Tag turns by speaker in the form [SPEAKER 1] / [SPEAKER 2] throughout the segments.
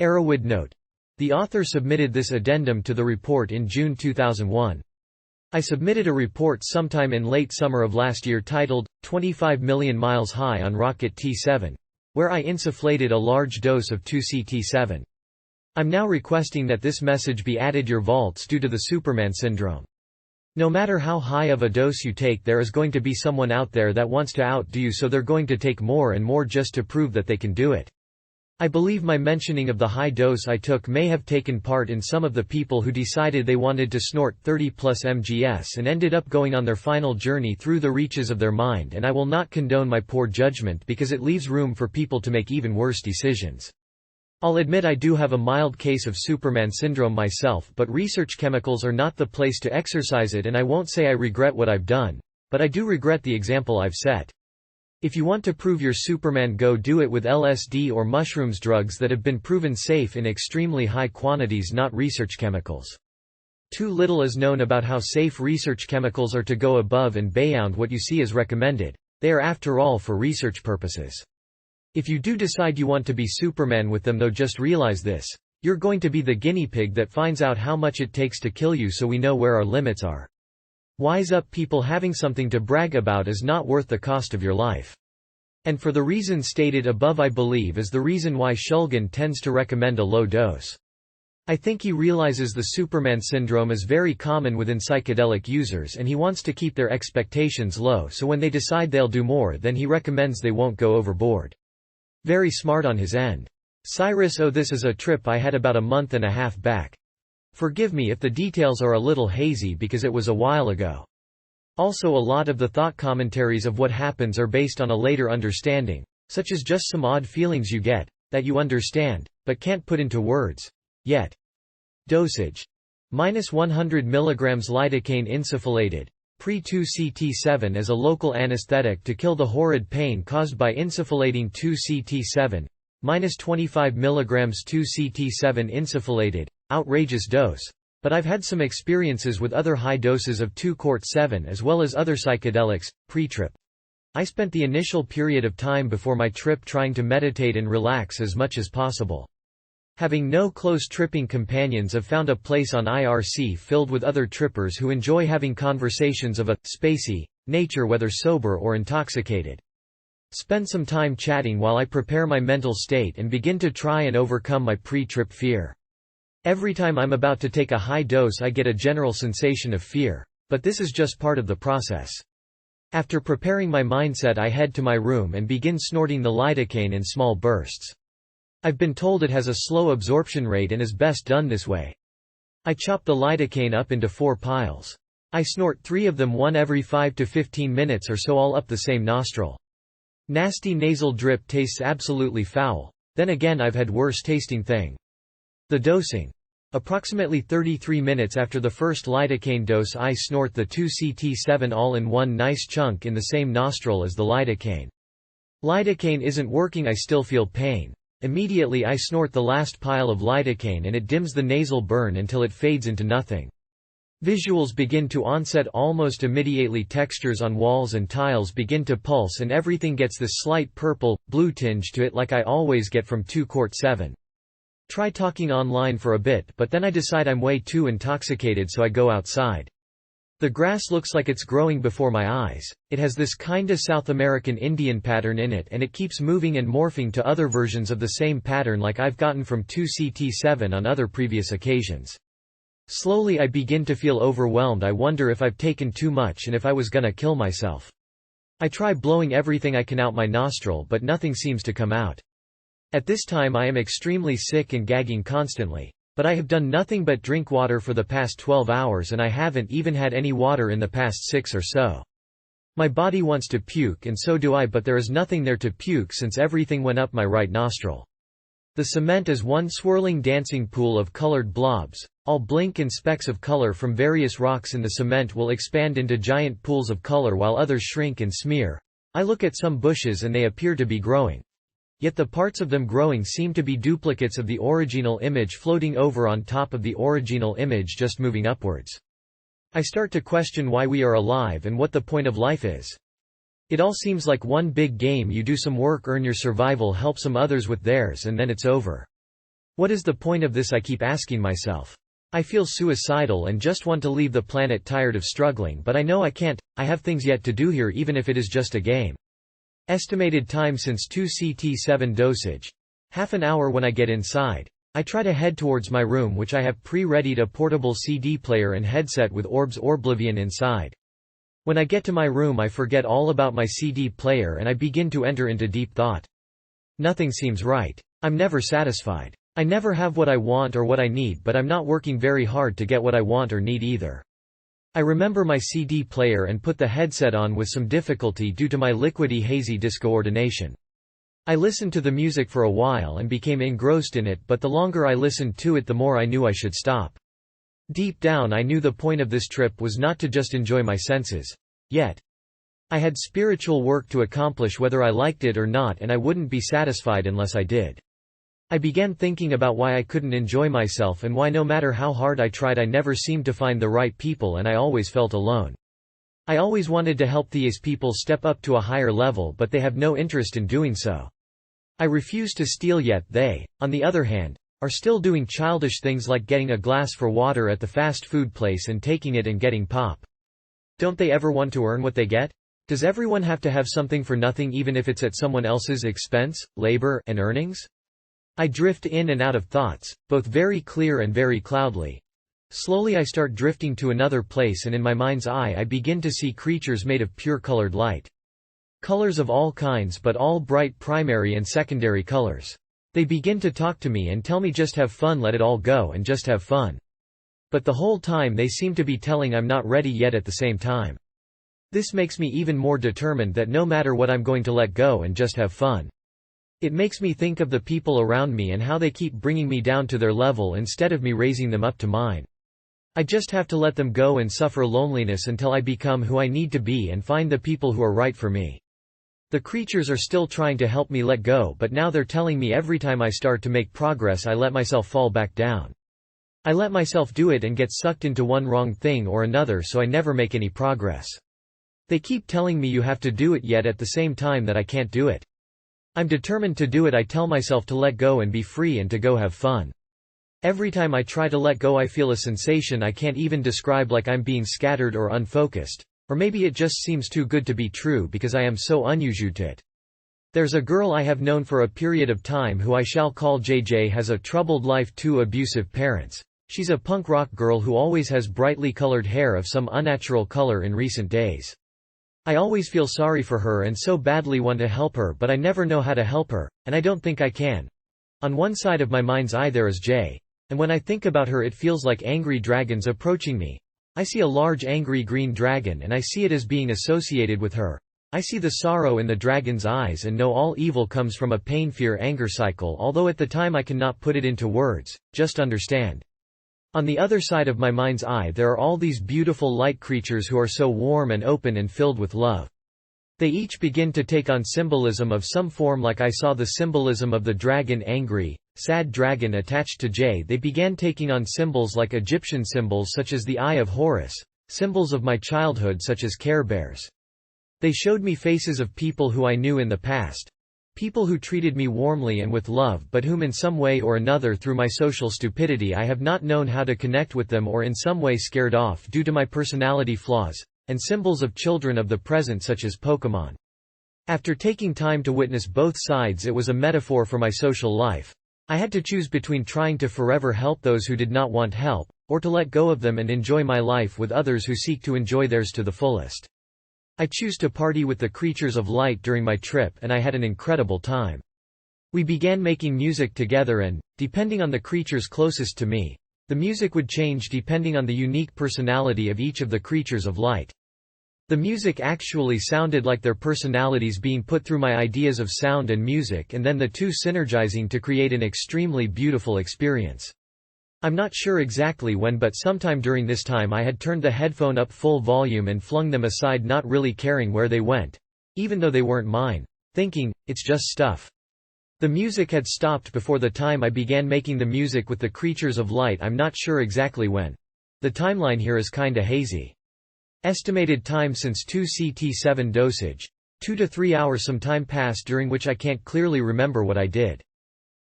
[SPEAKER 1] Erowid note. The author submitted this addendum to the report in June 2001. I submitted a report sometime in late summer of last year titled, 25 million miles high on rocket T7, where I insufflated a large dose of 2CT7. I'm now requesting that this message be added your vaults due to the Superman syndrome. No matter how high of a dose you take, there is going to be someone out there that wants to outdo you, so they're going to take more and more just to prove that they can do it. I believe my mentioning of the high dose I took may have taken part in some of the people who decided they wanted to snort 30+ mgs and ended up going on their final journey through the reaches of their mind, and I will not condone my poor judgment because it leaves room for people to make even worse decisions. I'll admit I do have a mild case of Superman syndrome myself, but research chemicals are not the place to exercise it, and I won't say I regret what I've done, but I do regret the example I've set. If you want to prove you're Superman, go do it with LSD or mushrooms, drugs that have been proven safe in extremely high quantities, not research chemicals. Too little is known about how safe research chemicals are to go above and beyond what you see as recommended. They are, after all, for research purposes. If you do decide you want to be Superman with them, though, just realize this: you're going to be the guinea pig that finds out how much it takes to kill you, so we know where our limits are. Wise up, people. Having something to brag about is not worth the cost of your life. And for the reason stated above, I believe is the reason why Shulgin tends to recommend a low dose. I think he realizes the Superman syndrome is very common within psychedelic users, and he wants to keep their expectations low, so when they decide they'll do more, then he recommends they won't go overboard. Very smart on his end. sirisO. This is a trip I had about a month and a half back. Forgive me if the details are a little hazy because it was a while ago. Also, a lot of the thought commentaries of what happens are based on a later understanding, such as just some odd feelings you get, that you understand, but can't put into words yet. Dosage: -100 mg lidocaine insufflated, pre-2CT7 as a local anesthetic to kill the horrid pain caused by insufflating 2CT7, -25 mg 2CT7 insufflated. Outrageous dose. But I've had some experiences with other high doses of 2CT7 as well as other psychedelics, pre-trip. I spent the initial period of time before my trip trying to meditate and relax as much as possible. Having no close tripping companions, I've found a place on IRC filled with other trippers who enjoy having conversations of a spacey nature, whether sober or intoxicated. Spend some time chatting while I prepare my mental state and begin to try and overcome my pre-trip fear. Every time I'm about to take a high dose, I get a general sensation of fear, but this is just part of the process. After preparing my mindset, I head to my room and begin snorting the lidocaine in small bursts. I've been told it has a slow absorption rate and is best done this way. I chop the lidocaine up into 4 piles. I snort 3 of them, one every 5 to 15 minutes or so, all up the same nostril. Nasty nasal drip, tastes absolutely foul. Then again, I've had worse tasting thing. The dosing. Approximately 33 minutes after the first lidocaine dose, I snort the 2CT7 all in one nice chunk in the same nostril as the lidocaine. Lidocaine isn't working, I still feel pain. Immediately I snort the last pile of lidocaine and it dims the nasal burn until it fades into nothing. Visuals begin to onset almost immediately. Textures on walls and tiles begin to pulse and everything gets this slight purple, blue tinge to it like I always get from 2CT7. Try talking online for a bit, but then I decide I'm way too intoxicated, so I go outside. The grass looks like it's growing before my eyes. It has this kinda South American Indian pattern in it, and it keeps moving and morphing to other versions of the same pattern like I've gotten from 2CT7 on other previous occasions. Slowly I begin to feel overwhelmed. I wonder if I've taken too much and if I was gonna kill myself. I try blowing everything I can out my nostril, but nothing seems to come out. At this time I am extremely sick and gagging constantly. But I have done nothing but drink water for the past 12 hours and I haven't even had any water in the past 6 or so. My body wants to puke and so do I, but there is nothing there to puke since everything went up my right nostril. The cement is one swirling dancing pool of colored blobs. All blink and specks of color from various rocks in the cement will expand into giant pools of color while others shrink and smear. I look at some bushes and they appear to be growing. Yet the parts of them growing seem to be duplicates of the original image floating over on top of the original image, just moving upwards. I start to question why we are alive and what the point of life is. It all seems like one big game. You do some work, earn your survival, help some others with theirs, and then it's over. What is the point of this, I keep asking myself. I feel suicidal and just want to leave the planet, tired of struggling, but I know I can't. I have things yet to do here, even if it is just a game. Estimated time since 2CT7 dosage. Half an hour. When I get inside, I try to head towards my room, which I have pre-readied a portable CD player and headset with Orbs Oblivion inside. When I get to my room, I forget all about my CD player and I begin to enter into deep thought. Nothing seems right. I'm never satisfied. I never have what I want or what I need, but I'm not working very hard to get what I want or need either. I remember my CD player and put the headset on with some difficulty due to my liquidy hazy discoordination. I listened to the music for a while and became engrossed in it, but the longer I listened to it, the more I knew I should stop. Deep down I knew the point of this trip was not to just enjoy my senses. Yet. I had spiritual work to accomplish whether I liked it or not, and I wouldn't be satisfied unless I did. I began thinking about why I couldn't enjoy myself and why no matter how hard I tried I never seemed to find the right people and I always felt alone. I always wanted to help these people step up to a higher level, but they have no interest in doing so. I refuse to steal, yet they, on the other hand, are still doing childish things like getting a glass for water at the fast food place and taking it and getting pop. Don't they ever want to earn what they get? Does everyone have to have something for nothing, even if it's at someone else's expense, labor, and earnings? I drift in and out of thoughts, both very clear and very cloudly. Slowly I start drifting to another place, and in my mind's eye I begin to see creatures made of pure colored light. Colors of all kinds, but all bright primary and secondary colors. They begin to talk to me and tell me just have fun, let it all go and just have fun. But the whole time they seem to be telling I'm not ready yet at the same time. This makes me even more determined that no matter what I'm going to let go and just have fun. It makes me think of the people around me and how they keep bringing me down to their level instead of me raising them up to mine. I just have to let them go and suffer loneliness until I become who I need to be and find the people who are right for me. The creatures are still trying to help me let go, but now they're telling me every time I start to make progress I let myself fall back down. I let myself do it and get sucked into one wrong thing or another, so I never make any progress. They keep telling me you have to do it, yet at the same time that I can't do it. I'm determined to do it. I tell myself to let go and be free and to go have fun. Every time I try to let go I feel a sensation I can't even describe, like I'm being scattered or unfocused. Or maybe it just seems too good to be true because I am so unused to it. There's a girl I have known for a period of time who I shall call JJ, has a troubled life, 2 abusive parents. She's a punk rock girl who always has brightly colored hair of some unnatural color in recent days. I always feel sorry for her and so badly want to help her, but I never know how to help her, and I don't think I can. On one side of my mind's eye there is Jay. And when I think about her it feels like angry dragons approaching me. I see a large angry green dragon and I see it as being associated with her. I see the sorrow in the dragon's eyes and know all evil comes from a pain-fear-anger cycle, although at the time I cannot put it into words, just understand. On the other side of my mind's eye there are all these beautiful light creatures who are so warm and open and filled with love. They each begin to take on symbolism of some form, like I saw the symbolism of the dragon, angry, sad dragon attached to Jay. They began taking on symbols like Egyptian symbols such as the Eye of Horus, symbols of my childhood such as Care Bears. They showed me faces of people who I knew in the past. People who treated me warmly and with love, but whom in some way or another through my social stupidity I have not known how to connect with them, or in some way scared off due to my personality flaws, and symbols of children of the present such as Pokemon. After taking time to witness both sides, it was a metaphor for my social life. I had to choose between trying to forever help those who did not want help, or to let go of them and enjoy my life with others who seek to enjoy theirs to the fullest. I choose to party with the creatures of light during my trip, and I had an incredible time. We began making music together and, depending on the creatures closest to me, the music would change depending on the unique personality of each of the creatures of light. The music actually sounded like their personalities being put through my ideas of sound and music, and then the two synergizing to create an extremely beautiful experience. I'm not sure exactly when, but sometime during this time I had turned the headphone up full volume and flung them aside, not really caring where they went, even though they weren't mine, thinking, it's just stuff. The music had stopped before the time I began making the music with the creatures of light. I'm not sure exactly when. The timeline here is kinda hazy. Estimated time since 2CT7 dosage. 2 to 3 hours. Some time passed during which I can't clearly remember what I did.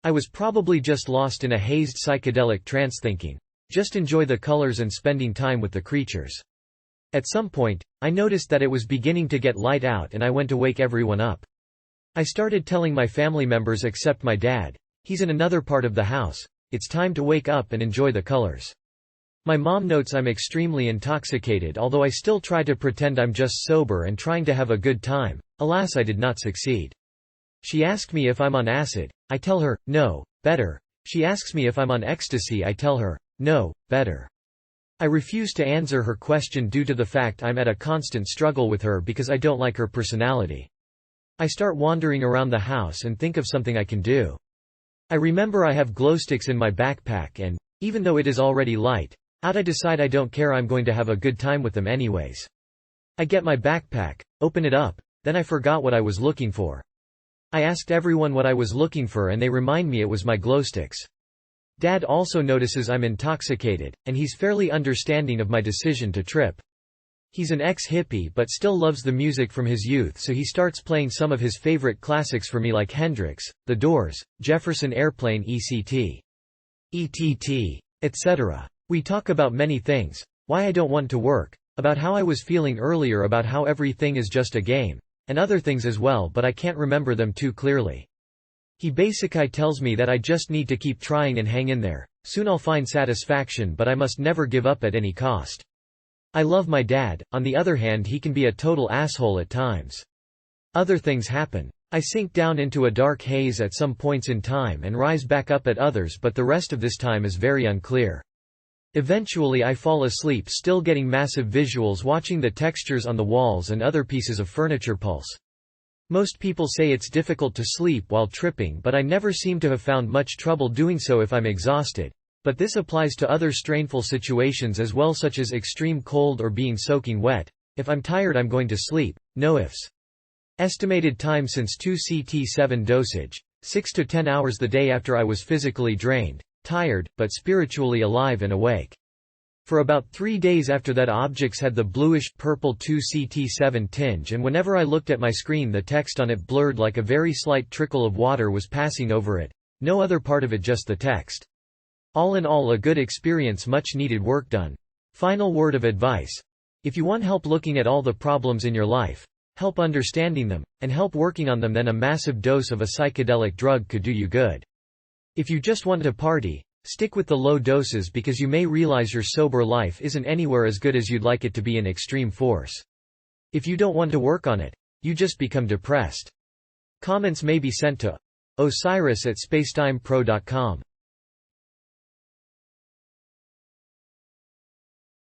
[SPEAKER 1] I was probably just lost in a hazed psychedelic trance thinking, just enjoy the colors and spending time with the creatures. At some point, I noticed that it was beginning to get light out and I went to wake everyone up. I started telling my family members except my dad, he's in another part of the house, it's time to wake up and enjoy the colors. My mom notes I'm extremely intoxicated, although I still try to pretend I'm just sober and trying to have a good time. Alas, I did not succeed. She asked me if I'm on acid, I tell her, no, better. She asks me if I'm on ecstasy, I tell her, no, better. I refuse to answer her question due to the fact I'm at a constant struggle with her because I don't like her personality. I start wandering around the house and think of something I can do. I remember I have glow sticks in my backpack and, even though it is already light out, I decide I don't care, I'm going to have a good time with them anyways. I get my backpack, open it up, then I forgot what I was looking for. I asked everyone what I was looking for and they remind me it was my glow sticks. Dad also notices I'm intoxicated, and he's fairly understanding of my decision to trip. He's an ex-hippie but still loves the music from his youth, so he starts playing some of his favorite classics for me like Hendrix, The Doors, Jefferson Airplane ECT, ETT, etc. We talk about many things, why I don't want to work, about how I was feeling earlier, about how everything is just a game, and other things as well, but I can't remember them too clearly. He basically tells me that I just need to keep trying and hang in there, soon I'll find satisfaction, but I must never give up at any cost. I love my dad, on the other hand he can be a total asshole at times. Other things happen. I sink down into a dark haze at some points in time and rise back up at others, but the rest of this time is very unclear. Eventually I fall asleep, still getting massive visuals watching the textures on the walls and other pieces of furniture pulse. Most people say it's difficult to sleep while tripping, but I never seem to have found much trouble doing so if I'm exhausted. But this applies to other strainful situations as well, such as extreme cold or being soaking wet. If I'm tired I'm going to sleep, no ifs. Estimated time since 2CT7 dosage, 6 to 10 hours the day after I was physically drained, tired, but spiritually alive and awake. For about 3 days after that, objects had the bluish-purple 2CT7 tinge, and whenever I looked at my screen the text on it blurred like a very slight trickle of water was passing over it, no other part of it, just the text. All in all, a good experience, much needed work done. Final word of advice. If you want help looking at all the problems in your life, help understanding them, and help working on them, then a massive dose of a psychedelic drug could do you good. If you just want to party, stick with the low doses because you may realize your sober life isn't anywhere as good as you'd like it to be in extreme force. If you don't want to work on it, you just become depressed. Comments may be sent to osiris@spacetimepro.com.